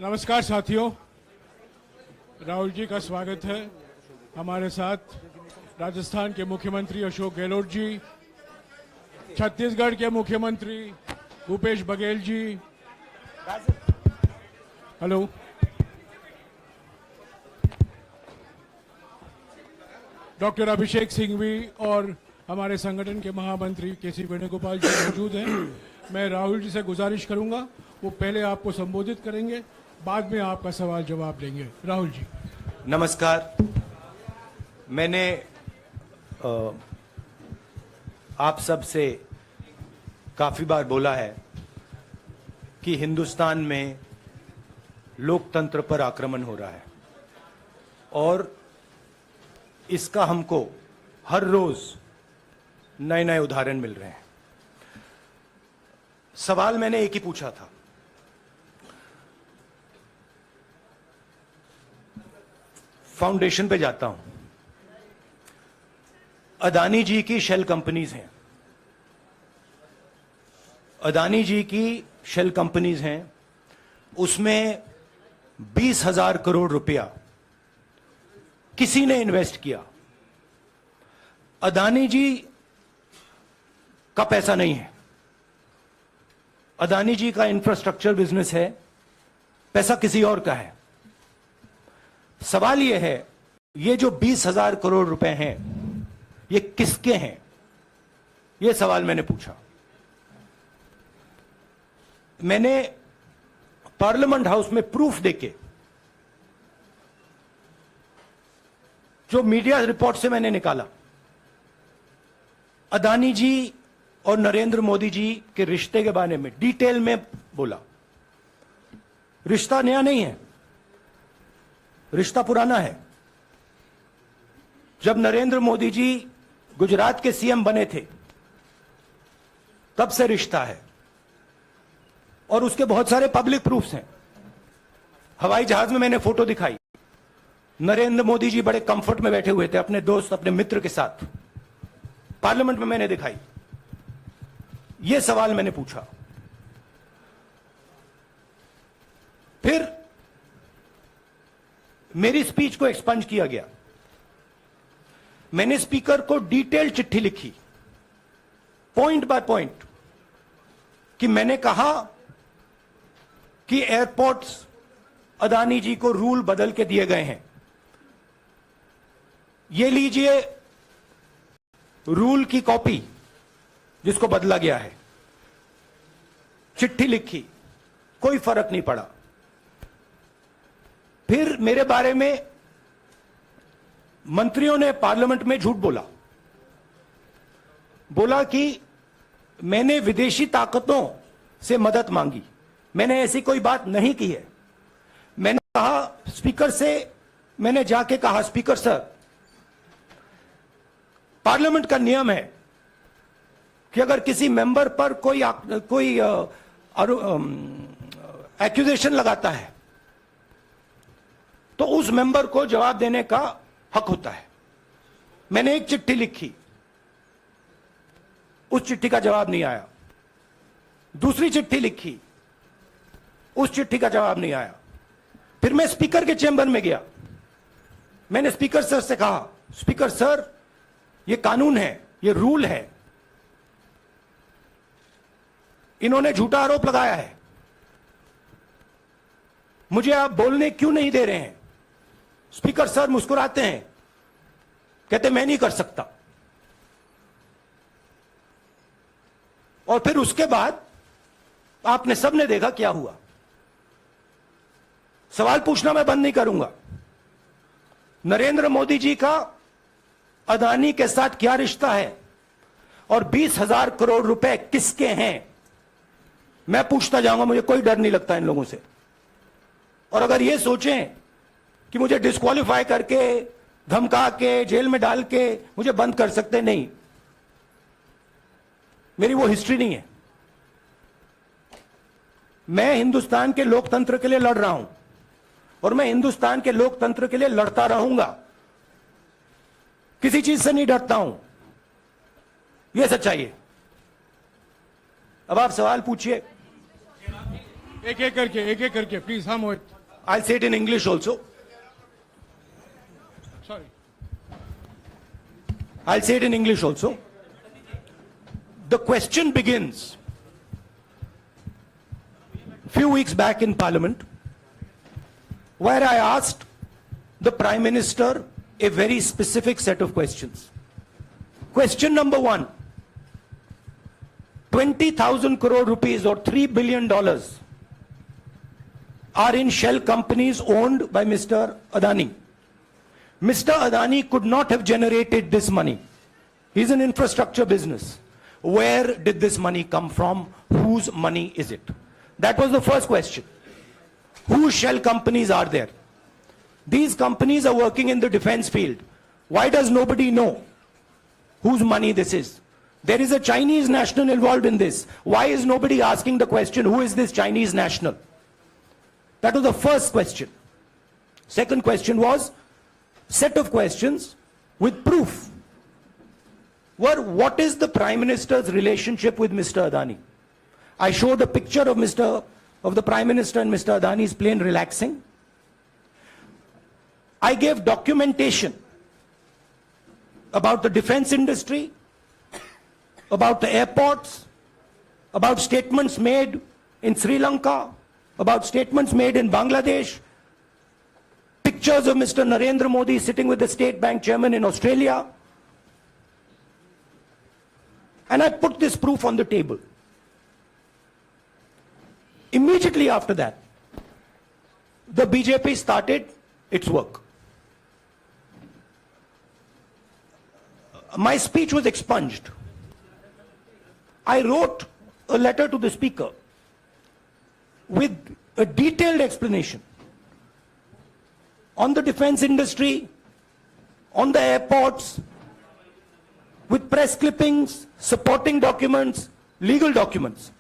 नमस्कार साथियों, राहुल जी का स्वागत है। हमारे साथ राजस्थान के मुख्यमंत्री अशोक गहलोत जी, छत्तीसगढ़ के मुख्यमंत्री भूपेश बघेल जी, हेलो, डॉक्टर अभिषेक सिंघवी और हमारे संगठन के महामंत्री केसी वेणुगोपाल जी मौजूद हैं। मैं राहुल जी से गुजारिश करूंगा, वो पहले आपको संबोधित करेंगे, बाद में आपका सवाल जवाब लेंगे। राहुल जी। नमस्कार। मैंने आप सब से काफी बार बोला है कि हिंदुस्तान में लोकतंत्र पर आक्रमण हो रहा है और इसका हमको हर रोज नए नए उदाहरण मिल रहे हैं। सवाल मैंने एक ही पूछा था, फाउंडेशन पे जाता हूं, अदानी जी की शेल कंपनीज हैं, अदानी जी की शेल कंपनीज हैं, उसमें 20,000 करोड़ रुपया किसी ने इन्वेस्ट किया। अदानी जी का पैसा नहीं है, अदानी जी का इंफ्रास्ट्रक्चर बिजनेस है, पैसा किसी और का है। सवाल यह है, ये जो 20,000 करोड़ रुपए हैं, ये किसके हैं? ये सवाल मैंने पूछा। मैंने पार्लियामेंट हाउस में प्रूफ देके, जो मीडिया रिपोर्ट से मैंने निकाला, अदानी जी और नरेंद्र मोदी जी के रिश्ते के बारे में डिटेल में बोला। रिश्ता नया नहीं है, रिश्ता पुराना है। जब नरेंद्र मोदी जी गुजरात के सीएम बने थे, तब से रिश्ता है और उसके बहुत सारे पब्लिक प्रूफ्स हैं। हवाई जहाज में मैंने फोटो दिखाई, नरेंद्र मोदी जी बड़े कंफर्ट में बैठे हुए थे अपने दोस्त, अपने मित्र के साथ। पार्लियामेंट में मैंने दिखाई। यह सवाल मैंने पूछा। फिर मेरी स्पीच को एक्सपंज किया गया। मैंने स्पीकर को डिटेल चिट्ठी लिखी, पॉइंट बाय पॉइंट, कि मैंने कहा कि एयरपोर्ट्स अदानी जी को रूल बदल के दिए गए हैं। ये लीजिए रूल की कॉपी जिसको बदला गया है। चिट्ठी लिखी, कोई फर्क नहीं पड़ा। फिर मेरे बारे में मंत्रियों ने पार्लियामेंट में झूठ बोला कि मैंने विदेशी ताकतों से मदद मांगी। मैंने ऐसी कोई बात नहीं की है। मैंने कहा स्पीकर से, मैंने जाके कहा, स्पीकर सर, पार्लियामेंट का नियम है कि अगर किसी मेंबर पर कोई एक्यूजेशन लगाता है तो उस मेंबर को जवाब देने का हक होता है। मैंने एक चिट्ठी लिखी, उस चिट्ठी का जवाब नहीं आया। दूसरी चिट्ठी लिखी, उस चिट्ठी का जवाब नहीं आया। फिर मैं स्पीकर के चेंबर में गया। मैंने स्पीकर सर से कहा, स्पीकर सर, यह कानून है, यह रूल है, इन्होंने झूठा आरोप लगाया है, मुझे आप बोलने क्यों नहीं दे रहे हैं? स्पीकर सर मुस्कुराते हैं, कहते मैं नहीं कर सकता। और फिर उसके बाद आपने सबने देखा क्या हुआ। सवाल पूछना मैं बंद नहीं करूंगा। नरेंद्र मोदी जी का अदानी के साथ क्या रिश्ता है और 20,000 करोड़ रुपए किसके हैं, मैं पूछता जाऊंगा। मुझे कोई डर नहीं लगता इन लोगों से। और अगर ये सोचें कि मुझे डिस्क्वालीफाई करके, धमका के, जेल में डाल के मुझे बंद कर सकते, नहीं, मेरी वो हिस्ट्री नहीं है। मैं हिंदुस्तान के लोकतंत्र के लिए लड़ रहा हूं और मैं हिंदुस्तान के लोकतंत्र के लिए लड़ता रहूंगा। किसी चीज से नहीं डरता हूं, यह सच्चाई है। अब आप सवाल पूछिए। एक एक करके प्लीज। हाँ मोहित। I'll say it in English also. Sorry. I'll say it in English also. The question begins few weeks back in Parliament, where I asked the Prime Minister a very specific set of questions. Question number one, 20,000 crore rupees or $3 billion are in shell companies owned by Mr. Adani. Mr. Adani could not have generated this money. He's an infrastructure business. Where did this money come from? Whose money is it? That was the first question. Whose shell companies are there? These companies are working in the defense field. Why does nobody know whose money this is? There is a Chinese national involved in this. Why is nobody asking the question, who is this Chinese national? That was the first question. Second question was, set of questions with proof. What is the Prime Minister's relationship with Mr. Adani? I showed a picture of the Prime Minister and Mr. Adani's plane relaxing. I gave documentation about the defense industry, about the airports, about statements made in Sri Lanka, about statements made in Bangladesh, pictures of Mr. Narendra Modi sitting with the State Bank chairman in Australia. And I put this proof on the table. Immediately after that, the BJP started its work. My speech was expunged. I wrote a letter to the Speaker with a detailed explanation on the defense industry, on the airports, with press clippings, supporting documents, legal documents,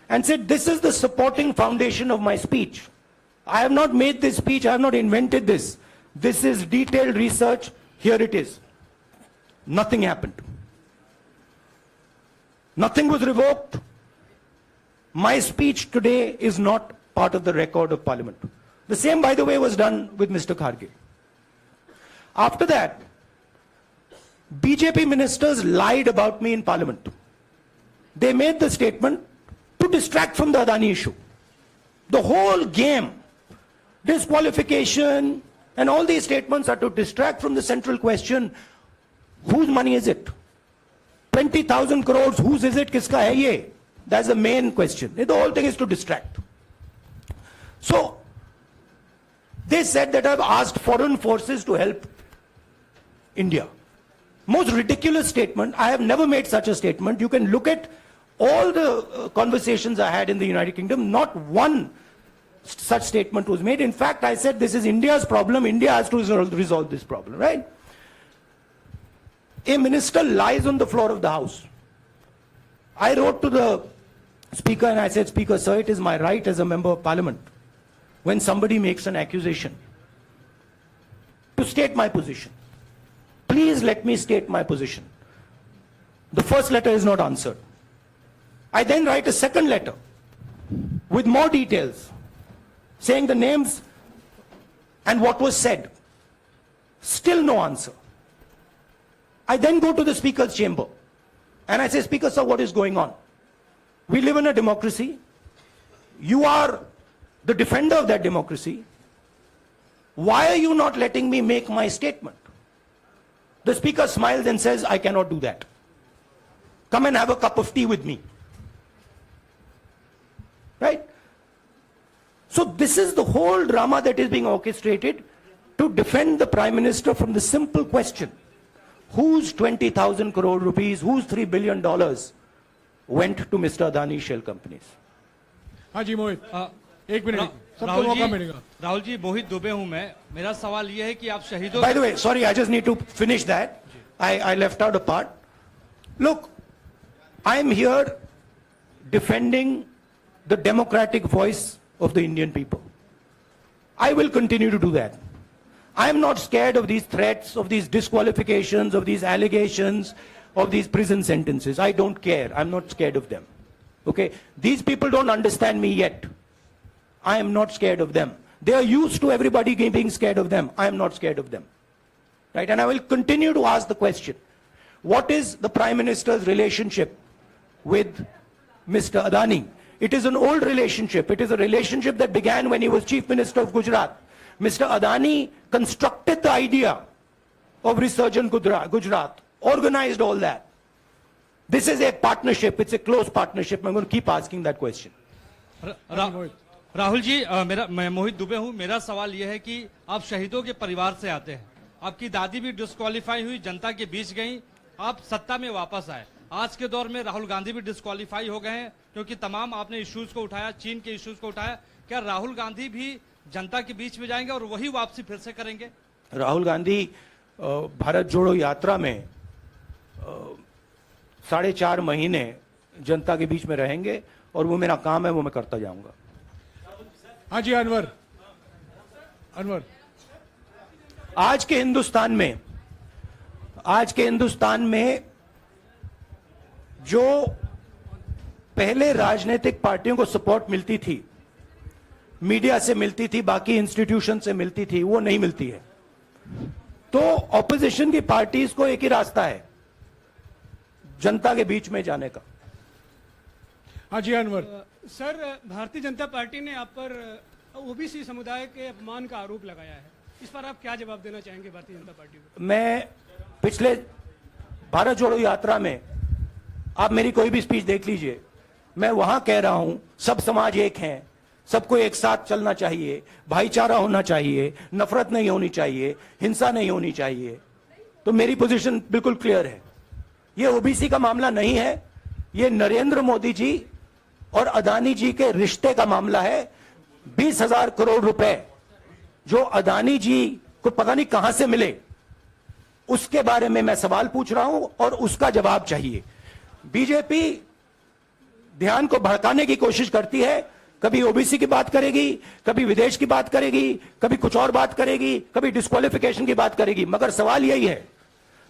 and said, this is the supporting foundation of my speech. I have not made this speech, I have not invented this. This is detailed research, here it is. Nothing happened. Nothing was revoked. My speech today is not part of the record of Parliament. The same, by the way, was done with Mr. Kharge. After that, BJP ministers lied about me in Parliament. They made the statement to distract from the Adani issue. The whole game, disqualification, and all these statements are to distract from the central question, whose money is it? 20,000 crores, whose is it? Kiska hai ye? That's the main question. The whole thing is to distract. So, they said that I've asked foreign forces to help India. Most ridiculous statement. I have never made such a statement. You can look at all the conversations I had in the United Kingdom. Not one such statement was made. In fact, I said this is India's problem. India has to resolve this problem, right? A minister lies on the floor of the House. I wrote to the Speaker and I said, Speaker, sir, it is my right as a member of Parliament, when somebody makes an accusation, to state my position. Please let me state my position. The first letter is not answered. I then write a second letter with more details, saying the names and what was said. Still no answer. I then go to the Speaker's chamber and I say, Speaker, sir, what is going on? We live in a democracy. You are the defender of that democracy. Why are you not letting me make my statement? The Speaker smiles and says, I cannot do that. Come and have a cup of tea with me. Right? So this is the whole drama that is being orchestrated to defend the Prime Minister from the simple question, whose 20,000 crore rupees, whose $3 billion went to Mr. Adani's shell companies? हाँ जी मोहित, एक minute, सबको राहुल मौका जी, मिलेगा. राहुल जी, मोहित दुबे हूं मैं. मेरा सवाल यह है कि आप शहीदों. By the way, sorry, I just need to finish that. I left out a part. Look, I'm here defending the democratic voice of the Indian people. I will continue to do that. I'm not scared of these threats, of these disqualifications, of these allegations, of these prison sentences. I don't care. I'm not scared of them. Okay? These people don't understand me yet. I am not scared of them. They are used to everybody being scared of them. I am not scared of them. Right? And I will continue to ask the question, what is the Prime Minister's relationship with Mr. Adani? It is an old relationship. It is a relationship that began when he was Chief Minister of Gujarat. Mr. Adani constructed the idea of Resurgent Gujarat, organized all that. This is a partnership. It's a close partnership. I'm going to keep asking that question. Rahul ji, मैं मोहित दुबे हूं। मेरा सवाल यह है कि आप शहीदों के परिवार से आते हैं। आपकी दादी भी डिस्क्वालीफाई हुई, जनता के बीच गई, आप सत्ता में वापस आए। आज के दौर में राहुल गांधी भी डिस्क्वालीफाई हो गए हैं क्योंकि तमाम आपने इश्यूज को उठाया, चीन के इश्यूज को उठाया। क्या राहुल गांधी भी जनता के बीच में जाएंगे और वही वापसी फिर से करेंगे? राहुल गांधी भारत जोड़ो यात्रा में 4.5 महीने जनता के बीच में रहेंगे और वो मेरा काम है, वो मैं करता जाऊंगा। हाँ जी, अनवर। आज के हिंदुस्तान में जो पहले राजनीतिक पार्टियों को सपोर्ट मिलती थी, मीडिया से मिलती थी, बाकी इंस्टीट्यूशन से मिलती थी, वो नहीं मिलती है। तो ऑपोजिशन की पार्टीज को एक ही रास्ता है, जनता के बीच में जाने का। हाँ जी, अनवर। सर, भारतीय जनता पार्टी ने आप पर ओबीसी समुदाय के अपमान का आरोप लगाया है। इस पर आप क्या जवाब देना चाहेंगे भारतीय जनता पार्टी को? मैं पिछले भारत जोड़ो यात्रा में, आप मेरी कोई भी स्पीच देख लीजिए, मैं वहां कह रहा हूं सब समाज एक हैं, सबको एक साथ चलना चाहिए, भाईचारा होना चाहिए, नफरत नहीं होनी चाहिए, हिंसा नहीं होनी चाहिए। तो मेरी पोजीशन बिल्कुल क्लियर है। ये ओबीसी का मामला नहीं है, ये नरेंद्र मोदी जी और अदानी जी के रिश्ते का मामला है। 20,000 करोड़ रुपए जो अदानी जी को पता नहीं कहां से मिले, उसके बारे में मैं सवाल पूछ रहा हूं और उसका जवाब चाहिए। बीजेपी ध्यान को भड़काने की कोशिश करती है, कभी ओबीसी की बात करेगी, कभी विदेश की बात करेगी, कभी कुछ और बात करेगी, कभी डिस्क्वालिफिकेशन की बात करेगी, मगर सवाल यही है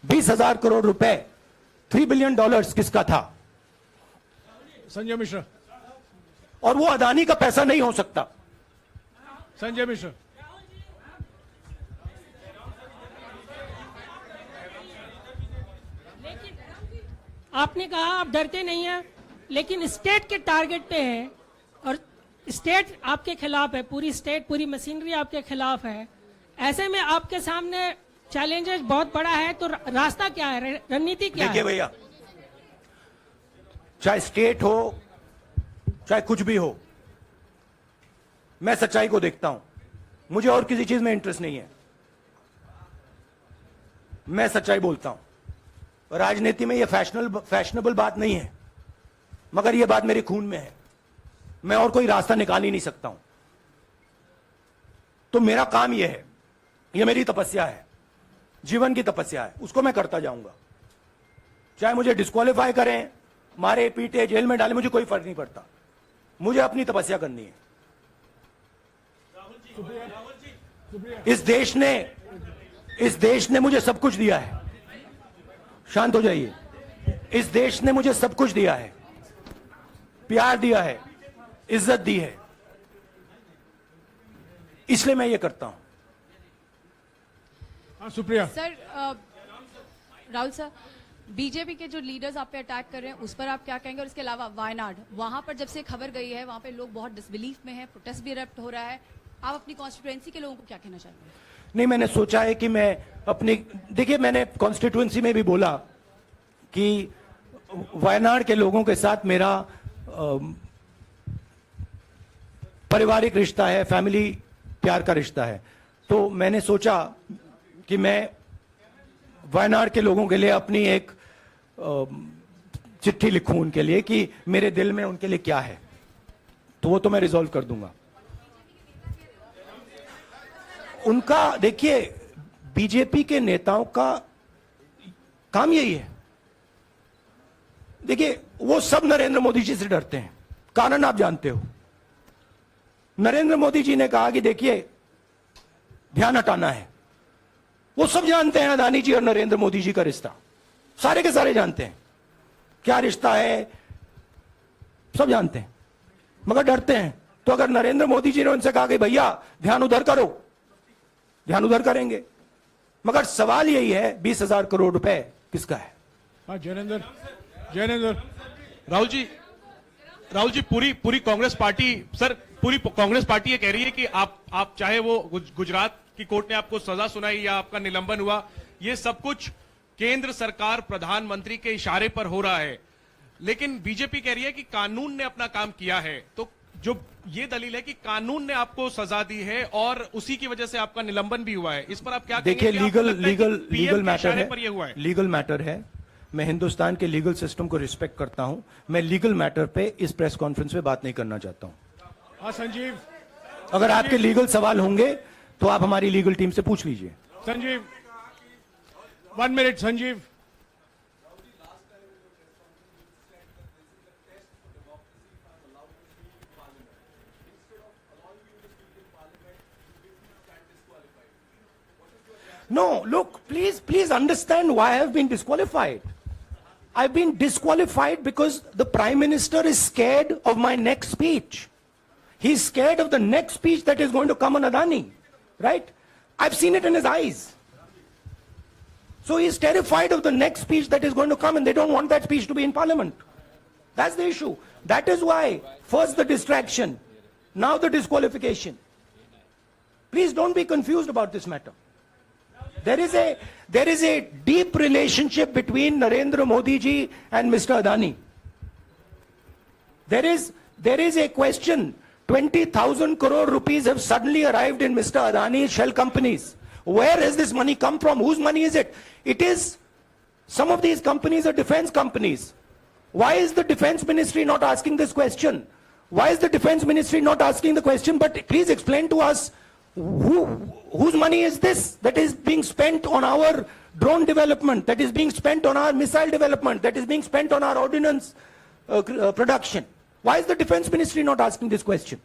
20,000 करोड़ रुपए, $3 बिलियन किसका था? संजय मिश्रा। और वो अदानी का पैसा नहीं हो सकता। संजय मिश्रा। आपने कहा आप डरते नहीं हैं, लेकिन स्टेट के टारगेट पे हैं और स्टेट आपके खिलाफ है, पूरी स्टेट, पूरी मशीनरी आपके खिलाफ है। ऐसे में आपके सामने चैलेंजेस बहुत बड़ा है, तो रास्ता क्या है, रणनीति क्या है? देखिए भैया, चाहे स्टेट हो चाहे कुछ भी हो, मैं सच्चाई को देखता हूं। मुझे और किसी चीज में इंटरेस्ट नहीं है, मैं सच्चाई बोलता हूं। राजनीति में यह फैशनेबल बात नहीं है, मगर यह बात मेरे खून में है। मैं और कोई रास्ता निकाल ही नहीं सकता हूं। तो मेरा काम यह है, यह मेरी तपस्या है, जीवन की तपस्या है, उसको मैं करता जाऊंगा। चाहे मुझे डिस्क्वालीफाई करें, मारे पीटे, जेल में डाले, मुझे कोई फर्क नहीं पड़ता। मुझे अपनी तपस्या करनी है। इस देश ने मुझे सब कुछ दिया है। शांत हो जाइए। इस देश ने मुझे सब कुछ दिया है, प्यार दिया है, इज्जत दी है, इसलिए मैं ये करता हूं। हाँ, Supriya. Sir, Rahul sir, BJP के जो लीडर्स आप पे अटैक कर रहे हैं उस पर आप क्या कहेंगे? और इसके अलावा वायनाड, वहां पर जब से खबर गई है, वहां पे लोग बहुत डिसबिलीफ में हैं, प्रोटेस्ट भी इरप्ट हो रहा है। आप अपनी कॉन्स्टिट्यूएंसी के लोगों को क्या कहना चाहते हैं? नहीं, मैंने सोचा है कि मैं अपनी, देखिए मैंने कॉन्स्टिट्यूएंसी में भी बोला कि वायनाड के लोगों के साथ मेरा पारिवारिक रिश्ता है, फैमिली प्यार का रिश्ता है। तो मैंने सोचा कि मैं वायनाड के लोगों के लिए अपनी एक चिट्ठी लिखूं उनके लिए कि मेरे दिल में उनके लिए क्या है। तो वो तो मैं रिजॉल्व कर दूंगा। उनका, देखिए, बीजेपी के नेताओं का काम यही है। देखिए, वो सब नरेंद्र मोदी जी से डरते हैं, कारण आप जानते हो। नरेंद्र मोदी जी ने कहा कि देखिए ध्यान हटाना है। वो सब जानते हैं अदानी जी और नरेंद्र मोदी जी का रिश्ता, सारे के सारे जानते हैं क्या रिश्ता है, सब जानते हैं, मगर डरते हैं तो अगर नरेंद्र मोदी जी ने उनसे कहा कि भैया ध्यान उधर करो, ध्यान उधर करेंगे। मगर सवाल यही है 20,000 करोड़ रुपए किसका है? हाँ जैनेंद्र राहुल जी पूरी कांग्रेस पार्टी, सर पूरी कांग्रेस पार्टी ये कह रही है कि आप चाहे वो गुजरात की कोर्ट ने आपको सजा सुनाई या आपका निलंबन हुआ, ये सब कुछ केंद्र सरकार प्रधानमंत्री के इशारे पर हो रहा है। लेकिन बीजेपी कह रही है कि कानून ने अपना काम किया है। तो जो ये दलील है कि कानून ने आपको सजा दी है और उसी की वजह से आपका निलंबन भी हुआ है, इस पर आप क्या कहेंगे? देखिए, लीगल मैटर है, पर ये हुआ है। लीगल मैटर है। मैं हिंदुस्तान के लीगल सिस्टम को रिस्पेक्ट करता हूं। मैं लीगल मैटर पे इस प्रेस कॉन्फ्रेंस में बात नहीं करना चाहता हूं। हाँ संजीव, अगर आपके लीगल सवाल होंगे तो आप हमारी लीगल टीम से पूछ लीजिए। Sanjeev 1 minute Sanjeev. No, look, please understand why I have been disqualified. I've been disqualified because the Prime Minister is scared of my next speech. He's scared of the next speech that is going to come on Adani, right? I've seen it in his eyes. So he's terrified of the next speech that is going to come, and they don't want that speech to be in Parliament. That's the issue. That is why, first the distraction, now the disqualification. Please don't be confused about this matter. There is a deep relationship between Narendra Modi ji and Mr. Adani. There is a question. 20,000 crore rupees have suddenly arrived in Mr. Adani's shell companies. Where has this money come from? Whose money is it? Some of these companies are defense companies. Why is the defense ministry not asking this question? Why is the defense ministry not asking the question? But please explain to us, whose money is this that is being spent on our drone development, that is being spent on our missile development, that is being spent on our ordnance production? Why is the defense ministry not asking this question?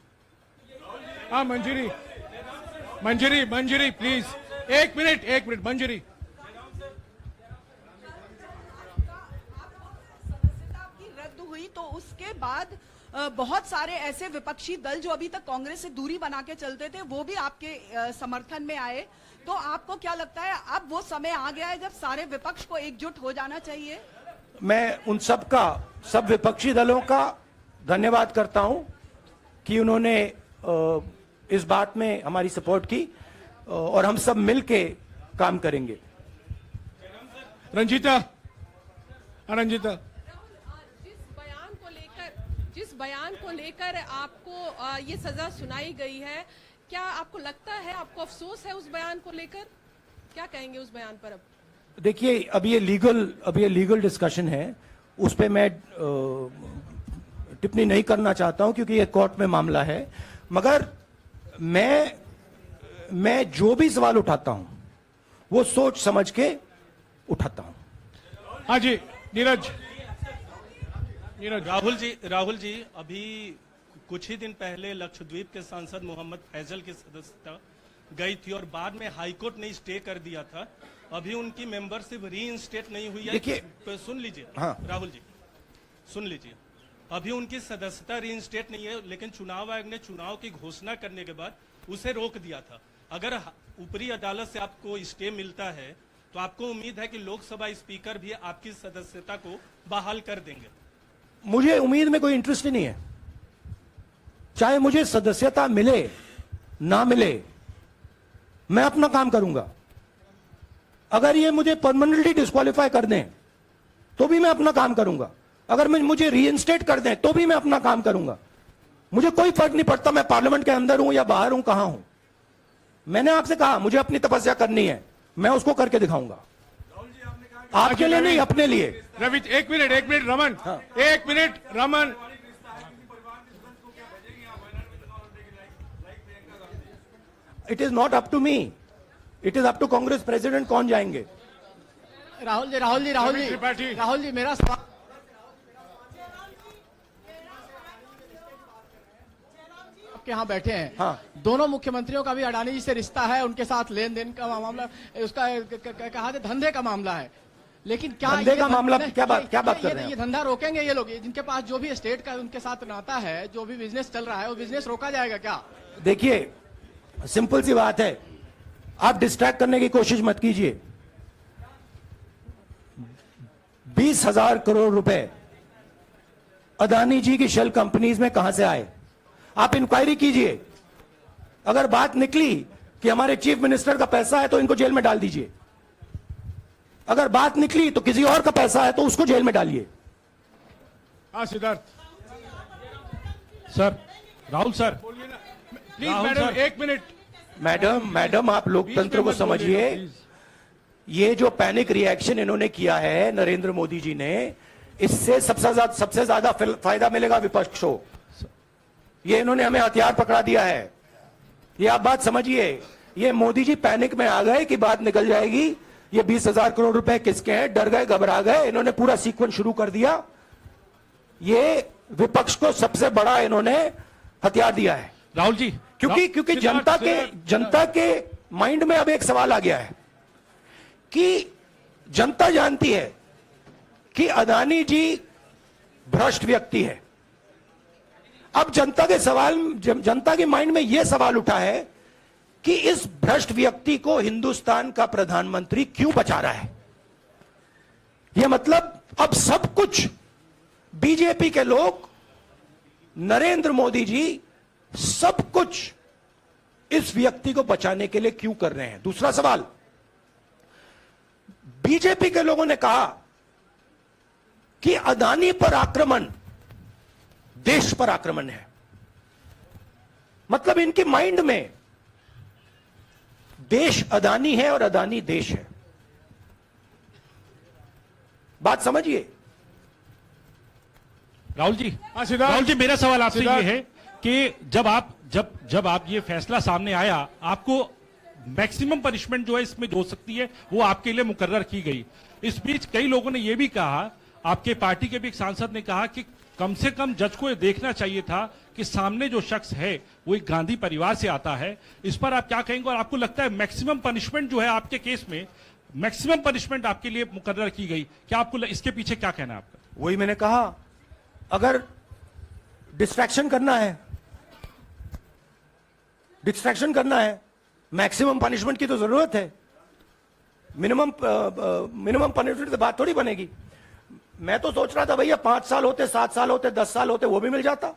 हाँ मंजरी please, एक minute मंजरी। सदस्यता की रद्द हुई तो उसके बाद बहुत सारे ऐसे विपक्षी दल जो अभी तक कांग्रेस से दूरी बना के चलते थे वो भी आपके समर्थन में आए। तो आपको क्या लगता है अब वो समय आ गया है जब सारे विपक्ष को एकजुट हो जाना चाहिए? मैं उन सब विपक्षी दलों का धन्यवाद करता हूं कि उन्होंने इस बात में हमारी सपोर्ट की और हम सब मिलके काम करेंगे। रंजीता जिस बयान को लेकर आपको ये सजा सुनाई गई है, क्या आपको लगता है, आपको अफसोस है उस बयान को लेकर? क्या कहेंगे उस बयान पर? अब देखिए, अब ये लीगल डिस्कशन है, उस पे मैं टिप्पणी नहीं करना चाहता हूं क्योंकि ये कोर्ट में मामला है। मगर मैं जो भी सवाल उठाता हूं वो सोच समझ के उठाता हूं। हाँ जी नीरज। राहुल जी अभी कुछ ही दिन पहले लक्षद्वीप के सांसद मोहम्मद फैजल की सदस्यता गई थी और बाद में हाईकोर्ट ने स्टे कर दिया था। अभी उनकी मेंबरशिप रीइंस्टेट नहीं हुई है। देखिए, सुन लीजिए। हाँ। राहुल जी सुन लीजिए, अभी उनकी सदस्यता रीइंस्टेट नहीं है, लेकिन चुनाव आयोग ने चुनाव की घोषणा करने के बाद उसे रोक दिया था। अगर ऊपरी अदालत से आपको स्टे मिलता है तो आपको उम्मीद है कि लोकसभा स्पीकर भी आपकी सदस्यता को बहाल कर देंगे? मुझे उम्मीद में कोई इंटरेस्ट ही नहीं है। चाहे मुझे सदस्यता मिले ना मिले, मैं अपना काम करूंगा। अगर ये मुझे परमानेंटली डिस्क्वालीफाई कर दें तो भी मैं अपना काम करूंगा। अगर मुझे रीइंस्टेट कर दें तो भी मैं अपना काम करूंगा। मुझे कोई फर्क नहीं पड़ता मैं पार्लियामेंट के अंदर हूं या बाहर हूं, कहां हूं। मैंने आपसे कहा मुझे अपनी तपस्या करनी है, मैं उसको करके दिखाऊंगा। आपके लिए नहीं, अपने लिए। रवि एक मिनट रमन, हाँ। एक minute Raman. It is not up to me, it is up to Congress president कौन जाएंगे। राहुल जी मेरा सवाल आपके यहाँ बैठे हैं। हाँ। दोनों मुख्यमंत्रियों का भी अडानी जी से रिश्ता है, उनके साथ लेन देन का मामला, उसका कहा धंधे का मामला है। लेकिन क्या धंधे ये का मामला धंधे- क्या बात कर ये रहे हैं? धंधा रोकेंगे ये लोग? जिनके पास जो भी स्टेट का उनके साथ नाता है, जो भी बिजनेस चल रहा है, वो बिजनेस रोका जाएगा क्या? देखिए, सिंपल सी बात है, आप डिस्ट्रैक्ट करने की कोशिश मत कीजिए। 20,000 करोड़ रुपए अदानी जी की शेल कंपनीज में कहां से आए? आप इंक्वायरी कीजिए। अगर बात निकली कि हमारे चीफ मिनिस्टर का पैसा है तो इनको जेल में डाल दीजिए। अगर बात निकली तो किसी और का पैसा है तो उसको जेल में डालिए। हाँ Siddharth, sir, Rahul sir, please Rahul madam sir. 1 minute. Madam आप लोकतंत्र को बीच में मत बोलिएगा, समझिए। प्लीज। ये जो पैनिक रिएक्शन इन्होंने किया है नरेंद्र मोदी जी ने, इससे सबसे ज्यादा फायदा मिलेगा विपक्ष को। ये इन्होंने हमें हथियार पकड़ा दिया है। ये आप बात समझिए। ये मोदी जी पैनिक में आ गए कि बात निकल जाएगी, ये 20,000 करोड़ रुपए किसके हैं, डर गए, घबरा गए। इन्होंने पूरा सीक्वेंस शुरू कर दिया। ये विपक्ष को सबसे बड़ा इन्होंने हथियार दिया है। राहुल जी, क्योंकि सिद्धार्थ, जनता के माइंड में अब एक सवाल आ गया है कि जनता जानती है कि अदानी जी भ्रष्ट व्यक्ति है। अब जनता के माइंड में यह सवाल उठा है कि इस भ्रष्ट व्यक्ति को हिंदुस्तान का प्रधानमंत्री क्यों बचा रहा है। यह मतलब अब सब कुछ बीजेपी के लोग, नरेंद्र मोदी जी सब कुछ इस व्यक्ति को बचाने के लिए क्यों कर रहे हैं। दूसरा सवाल, बीजेपी के लोगों ने कहा कि अदानी पर आक्रमण देश पर आक्रमण है। मतलब इनके माइंड में देश अदानी है और अदानी देश है। बात समझिए। राहुल जी, हाँ, सिद्धार्थ। राहुल जी, मेरा सवाल आपसे ये सिद्धार्थ। है कि जब आप ये फैसला सामने आया, आपको मैक्सिमम पनिशमेंट जो है इसमें हो सकती है वो आपके लिए मुकर्रर की गई। इस बीच कई लोगों ने ये भी कहा, आपके पार्टी के भी एक सांसद ने कहा कि कम से कम जज को ये देखना चाहिए था कि सामने जो शख्स है वो एक गांधी परिवार से आता है। इस पर आप क्या कहेंगे? और आपको लगता है मैक्सिमम पनिशमेंट जो है आपके केस में, मैक्सिमम पनिशमेंट आपके लिए मुकर्रर की गई, क्या आपको इसके पीछे क्या कहना है आपका? वही मैंने कहा, अगर डिस्ट्रैक्शन करना है, मैक्सिमम पनिशमेंट की तो जरूरत है। मिनिमम पनिशमेंट से बात थोड़ी बनेगी। मैं तो सोच रहा था भैया 5 साल होते, 7 साल होते, 10 साल होते, वो भी मिल जाता।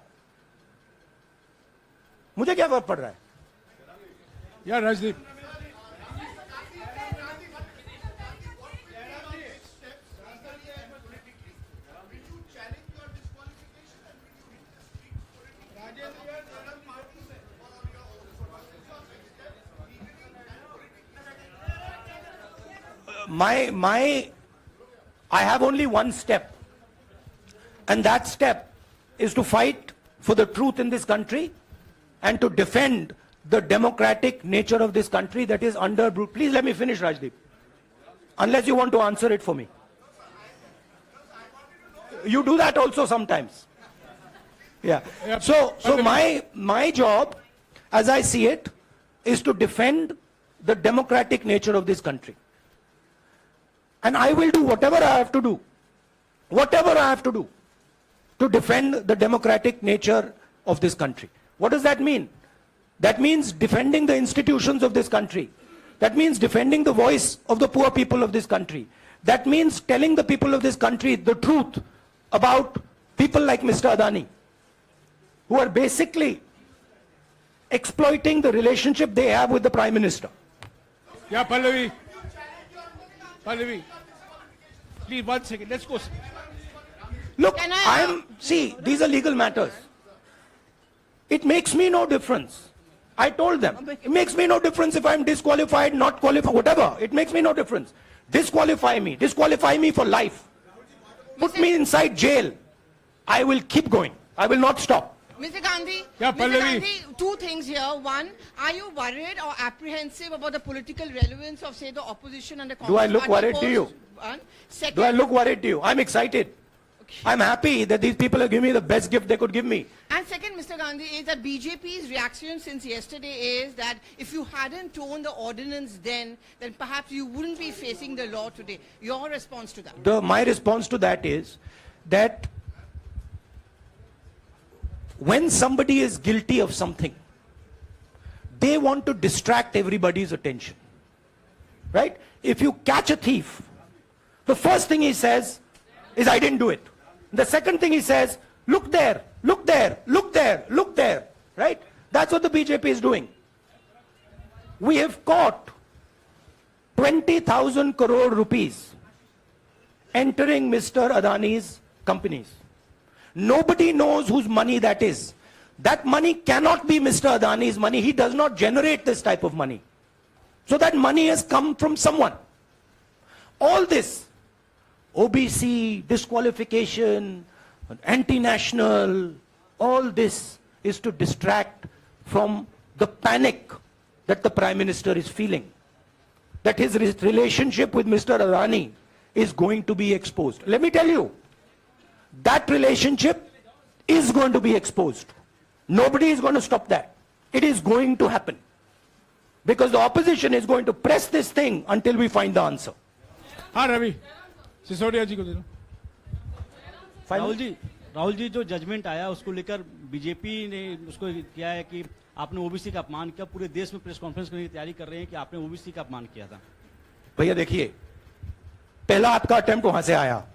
मुझे क्या फर्क पड़ रहा है? यार Rajdeep, I have only one step, and that step is to fight for the truth in this country and to defend the democratic nature of this country that is under. Please let me finish, Rajdeep. Unless you want to answer it for me. You do that also sometimes. Yeah. So my job, as I see it, is to defend the democratic nature of this country. And I will do whatever I have to do to defend the democratic nature of this country. What does that mean? That means defending the institutions of this country. That means defending the voice of the poor people of this country. That means telling the people of this country the truth about people like Mr. Adani, who are basically exploiting the relationship they have with the Prime Minister. Yeah, Pallavi, please 1 second. Let's go. Look, see, these are legal matters. It makes me no difference. I told them, it makes me no difference if I'm disqualified, not qualified, whatever. It makes me no difference. Disqualify me for life. Put me inside jail. I will keep going. I will not stop. Mr. Gandhi, Yeah, Mr. Pallavi. Gandhi, two things here. One, are you worried or apprehensive about the political relevance of, say, the opposition and the Congress I look party worried to you? One. Second, Do I look worried to you? I'm excited. I'm happy that these people have given me the best gift they could give me. and second, Mr. Gandhi, Gandhi, is that BJP's reaction since yesterday is that if you hadn't torn the ordinance then perhaps you wouldn't be facing the law today. Your response to that? My response to that is that when somebody is guilty of something, they want to distract everybody's attention. Right? If you catch a thief, the first thing he says is, I didn't do it. The second thing he says, look there, look there, look there, look there. Right? That's what the BJP is doing. We have caught 20,000 crore rupees entering Mr. Adani's companies. Nobody knows whose money that is. That money cannot be Mr. Adani's money. He does not generate this type of money. So that money has come from someone. All this, OBC, disqualification, anti-national, all this is to distract from the panic that the Prime Minister is feeling. That his relationship with Mr. Adani is going to be exposed. Let me tell you, that relationship is going to be exposed. Nobody is going to stop that. It is going to happen. Because the opposition is going to press this thing until we find the answer. हाँ रवि सिसोदिया जी को दे दो. राहुल जी जो judgement आया उसको लेकर BJP ने उसको किया है कि आपने ओबीसी का अपमान किया. पूरे देश में प्रेस कॉन्फ्रेंस करने की तैयारी कर रहे हैं कि आपने ओबीसी का अपमान किया था. भैया देखिए, पहला आपका अटेम्प्ट वहां से आया,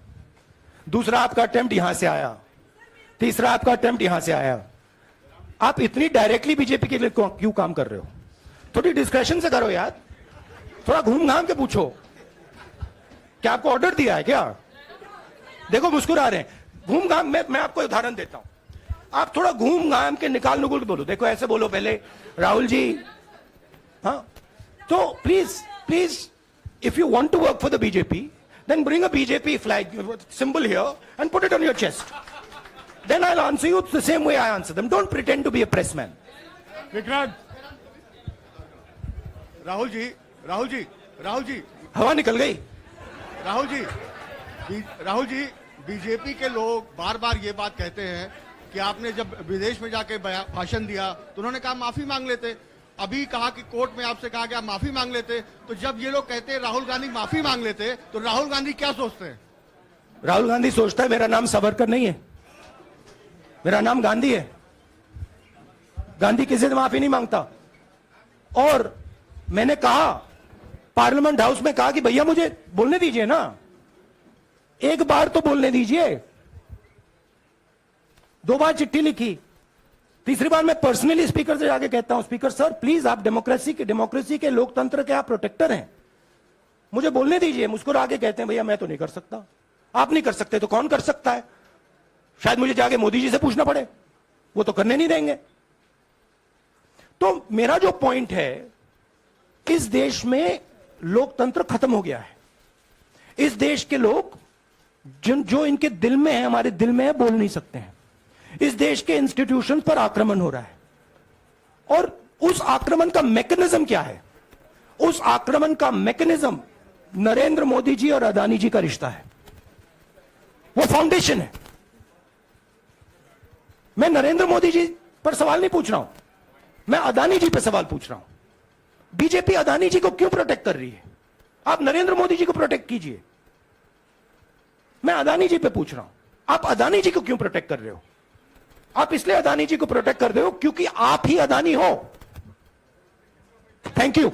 दूसरा आपका अटेम्प्ट यहां से आया, तीसरा आपका अटेम्प्ट यहां से आया. आप इतनी डायरेक्टली बीजेपी के लिए क्यों काम कर रहे हो? थोड़ी डिस्कशन से करो यार. थोड़ा घूम घाम के पूछो. क्या आपको ऑर्डर दिया है क्या? देखो मुस्कुरा रहे हैं. घूम घाम, मैं आपको उदाहरण देता हूं. आप थोड़ा घूम घाम के निकाल नुकुल के बोलो. देखो ऐसे बोलो पहले, राहुल जी. हाँ, तो please if you want to work for the BJP, then bring a BJP flag symbol here and put it on your chest. Then I'll answer you the same way I answer them. Don't pretend to be a pressman. Vikrant Rahul ji हवा निकल गई. Rahul ji BJP के लोग बार बार ये बात कहते हैं कि आपने जब विदेश में जाके भाषण दिया तो उन्होंने कहा माफी मांग लेते. अभी कहा कि कोर्ट में आपसे कहा गया माफी मांग लेते. तो जब ये लोग कहते हैं राहुल गांधी माफी मांग लेते, तो राहुल गांधी क्या सोचते हैं? राहुल गांधी सोचता है मेरा नाम सावरकर नहीं है, मेरा नाम गांधी है. गांधी किसी से माफी नहीं मांगता. और मैंने कहा, पार्लियामेंट हाउस में कहा कि भैया मुझे बोलने दीजिए ना, एक बार तो बोलने दीजिए. 2 बार चिट्ठी लिखी, तीसरी बार मैं पर्सनली स्पीकर से जाके कहता हूं, स्पीकर सर प्लीज, आप डेमोक्रेसी के लोकतंत्र के आप प्रोटेक्टर हैं, मुझे बोलने दीजिए. मुस्कुरा के कहते हैं भैया मैं तो नहीं कर सकता. आप नहीं कर सकते तो कौन कर सकता है? शायद मुझे जाके मोदी जी से पूछना पड़े, वो तो करने नहीं देंगे. तो मेरा जो पॉइंट है, इस देश में लोकतंत्र खत्म हो गया है. इस देश के लोग जो इनके दिल में है, हमारे दिल में है, बोल नहीं सकते हैं. इस देश के इंस्टीट्यूशन पर आक्रमण हो रहा है. और उस आक्रमण का मैकेनिज्म क्या है? उस आक्रमण का मैकेनिज्म नरेंद्र मोदी जी और अदानी जी का रिश्ता है. वो फाउंडेशन है. मैं नरेंद्र मोदी जी पर सवाल नहीं पूछ रहा हूं, मैं अदानी जी पर सवाल पूछ रहा हूं. बीजेपी अदानी जी को क्यों प्रोटेक्ट कर रही है? आप नरेंद्र मोदी जी को प्रोटेक्ट कीजिए. मैं अदानी जी पे पूछ रहा हूं, आप अदानी जी को क्यों प्रोटेक्ट कर रहे हो? आप इसलिए अदानी जी को प्रोटेक्ट कर रहे हो क्योंकि आप ही अदानी हो. Thank you.